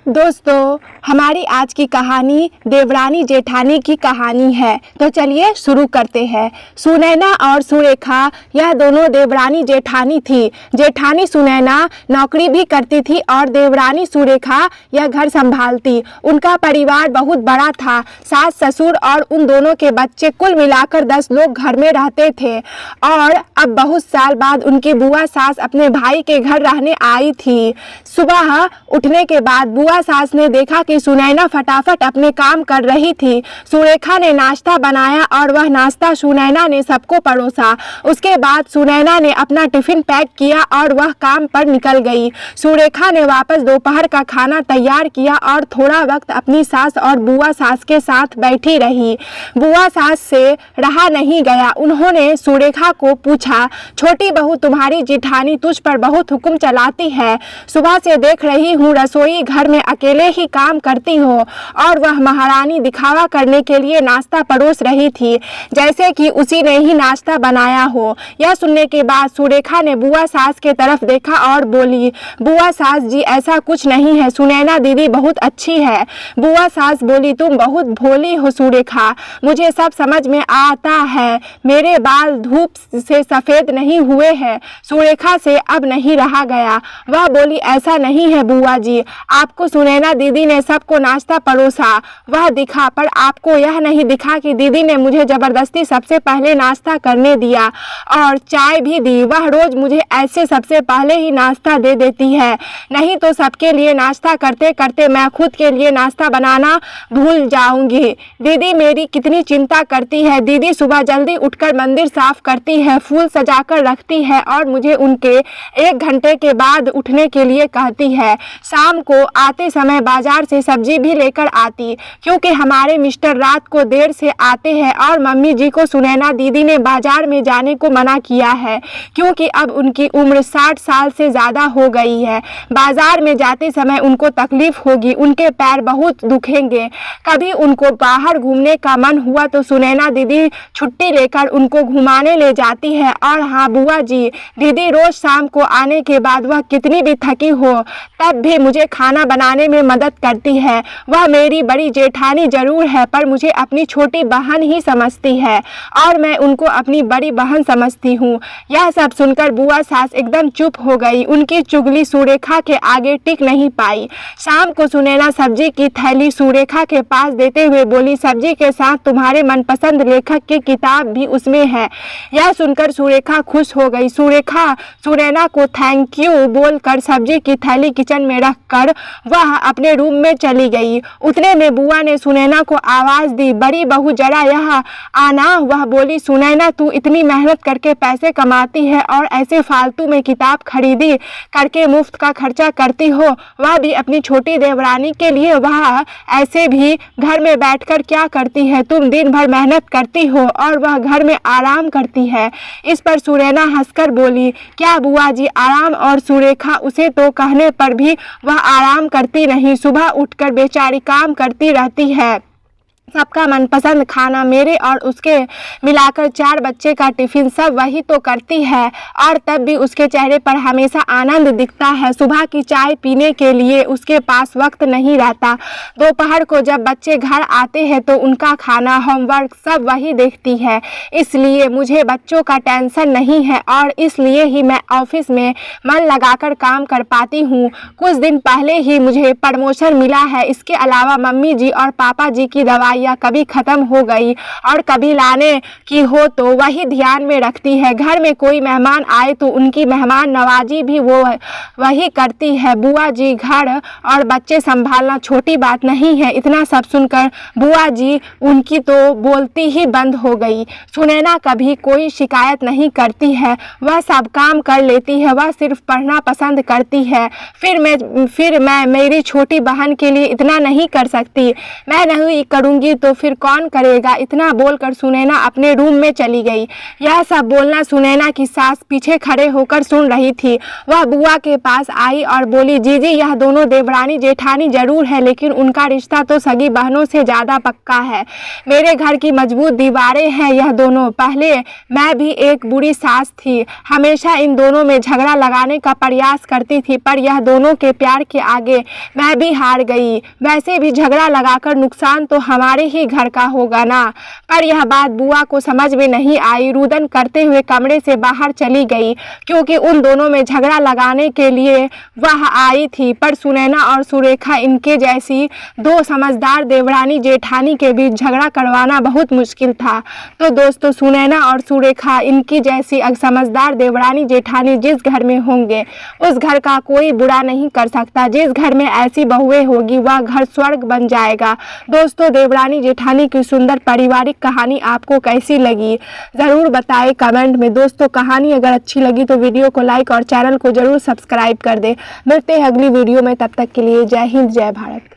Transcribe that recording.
दोस्तों, हमारी आज की कहानी देवरानी जेठानी की कहानी है। तो चलिए शुरू करते हैं। सुनैना और सुरेखा यह दोनों देवरानी जेठानी थी। जेठानी सुनैना नौकरी भी करती थी और देवरानी सुरेखा यह घर संभालती। उनका परिवार बहुत बड़ा था। सास ससुर और उन दोनों के बच्चे कुल मिलाकर 10 लोग घर में रहते थे। और अब बहुत साल बाद उनकी बुआ सास अपने भाई के घर रहने आई थी। सुबह उठने के बाद बुआ सास ने देखा कि सुनैना फटाफट अपने काम कर रही थी। सुरेखा ने नाश्ता बनाया और वह नाश्ता सुनैना ने सबको परोसा। उसके बाद सुनैना ने अपना टिफिन पैक किया और वह काम पर निकल गई। सुरेखा ने वापस दोपहर का खाना तैयार किया और थोड़ा वक्त अपनी सास और बुआ सास के साथ बैठी रही। बुआ सास से रहा नहीं गया। उन्होंने सुरेखा को पूछा, छोटी बहू, तुम्हारी जेठानी तुझ पर बहुत हुक्म चलाती है। सुबह से देख रही हूँ रसोई घर में अकेले ही काम करती हो। और वह महारानी दिखावा करने के लिए नाश्ता परोस रही थी, जैसे कि उसी ने ही नाश्ता बनाया हो। यह सुनने के बाद सुरेखा ने बुआ सास के तरफ देखा और बोली, बुआ सास जी, ऐसा कुछ नहीं है। सुनैना दीदी बहुत अच्छी है। बुआ सास बोली, तुम बहुत भोली हो सुरेखा, मुझे सब समझ में आता है। मेरे बाल धूप से सफ़ेद नहीं हुए हैं। सुरेखा से अब नहीं रहा गया। वह बोली, ऐसा नहीं है बुआ जी, आपको सुनैना दीदी ने सबको नाश्ता परोसा, वह दिखा, पर आपको यह नहीं दिखा कि दीदी ने मुझे ज़बरदस्ती सबसे पहले नाश्ता करने दिया और चाय भी दी। वह रोज़ मुझे ऐसे सबसे पहले ही नाश्ता दे देती है, नहीं तो सबके लिए नाश्ता करते करते मैं खुद के लिए नाश्ता बनाना भूल जाऊंगी। दीदी मेरी कितनी चिंता करती है। दीदी सुबह जल्दी उठकर मंदिर साफ करती है, फूल सजाकर रखती है और मुझे उनके 1 घंटे के बाद उठने के लिए कहती है। शाम को आते समय बाजार से सब्जी भी लेकर आती, क्योंकि हमारे मिस्टर रात को देर से आते हैं और मम्मी जी को सुनैना दीदी ने बाजार में जाने को मना किया है, क्योंकि अब उनकी उम्र 60 साल से ज़्यादा हो गई है। बाजार में जाते समय उनको तकलीफ होगी, उनके पैर बहुत दुखेंगे। कभी उनको बाहर घूमने का मन हुआ तो सुनैना दीदी छुट्टी लेकर उनको घुमाने ले जाती है। और हाँ बुआ जी, दीदी रोज़ शाम को आने के बाद वह कितनी भी थकी हो तब भी मुझे खाना बनाने में मदद करती है। वह मेरी बड़ी जेठानी जरूर है, पर मुझे अपनी छोटी बहन ही समझती है और मैं उनको अपनी बड़ी बहन समझती हूँ। यह सब सुनकर बुआ सास एकदम चुप हो गई। उनकी चुगली सुरेखा के आगे टिक नहीं पाई। शाम को सुनैना सब्जी की थैली सुरेखा के पास देते हुए बोली, सब्जी के साथ तुम्हारे मनपसंद लेखक की किताब भी उसमें है। यह सुनकर सुरेखा खुश हो गई। सुरेखा सुनैना को थैंक यू बोलकर सब्जी की थैली किचन में रख कर वह अपने रूम में चली गई। उतने में बुआ ने सुनैना को आवाज़ दी, बड़ी बहू जरा यहाँ आना। वह बोली, सुनैना तू इतनी मेहनत करके पैसे कमाती है और ऐसे फालतू में किताब खरीदी करके मुफ्त का खर्चा करती हो, वह भी अपनी छोटी देवरानी के लिए। वह ऐसे भी घर में बैठकर क्या करती है? तुम दिन भर मेहनत करती हो और वह घर में आराम करती है। इस पर सुनैना हंसकर बोली, क्या बुआ जी आराम? और सुरेखा उसे तो कहने पर भी वह आराम करती नहीं, सुबह उठकर बेचारी काम करती रहती है। सबका मनपसंद खाना, मेरे और उसके मिलाकर 4 बच्चे का टिफिन सब वही तो करती है और तब भी उसके चेहरे पर हमेशा आनंद दिखता है। सुबह की चाय पीने के लिए उसके पास वक्त नहीं रहता। दोपहर को जब बच्चे घर आते हैं तो उनका खाना, होमवर्क सब वही देखती है। इसलिए मुझे बच्चों का टेंशन नहीं है और इसलिए ही मैं ऑफिस में मन लगाकर काम कर पाती हूँ। कुछ दिन पहले ही मुझे प्रमोशन मिला है। इसके अलावा मम्मी जी और पापा जी की दवाई या कभी ख़त्म हो गई और कभी लाने की हो तो वही ध्यान में रखती है। घर में कोई मेहमान आए तो उनकी मेहमान नवाजी भी वो वही करती है। बुआ जी, घर और बच्चे संभालना छोटी बात नहीं है। इतना सब सुनकर बुआ जी उनकी तो बोलती ही बंद हो गई। सुनैना कभी कोई शिकायत नहीं करती है, वह सब काम कर लेती है। वह सिर्फ पढ़ना पसंद करती है। फिर मैं मेरी छोटी बहन के लिए इतना नहीं कर सकती। मैं नहीं करूँगी होगी तो फिर कौन करेगा। इतना बोलकर सुनैना अपने रूम में चली गई। यह सब बोलना सुनैना की सास पीछे खड़े होकर सुन रही थी। वह बुआ के पास आई और बोली, जीजी यह दोनों देवरानी जेठानी जरूर है, लेकिन उनका रिश्ता तो सगी बहनों से ज़्यादा पक्का है। मेरे घर की मजबूत दीवारें हैं यह दोनों। पहले मैं भी एक बुरी सास थी, हमेशा इन दोनों में झगड़ा लगाने का प्रयास करती थी, पर यह दोनों के प्यार के आगे मैं भी हार गई। वैसे भी झगड़ा लगाकर नुकसान तो हमारे ही घर का होगा ना। पर यह बात बुआ को समझ में नहीं आई। रुदन करते हुए कमरे से बाहर चली गई, क्योंकि उन दोनों में झगड़ा लगाने के लिए वह आई थी। पर सुनैना और सुरेखा इनके जैसी दो समझदार देवरानी जेठानी के बीच झगड़ा करवाना बहुत मुश्किल था। तो दोस्तों, सुनैना और सुरेखा इनकी जैसी समझदार देवरानी जेठानी जिस घर में होंगे उस घर का कोई बुरा नहीं कर सकता। जिस घर में ऐसी बहुएं होगी वह घर स्वर्ग बन जाएगा। दोस्तों, देवरानी जेठानी की सुंदर पारिवारिक कहानी आपको कैसी लगी ज़रूर बताएं कमेंट में। दोस्तों, कहानी अगर अच्छी लगी तो वीडियो को लाइक और चैनल को ज़रूर सब्सक्राइब कर दें। मिलते हैं अगली वीडियो में, तब तक के लिए जय हिंद जय भारत।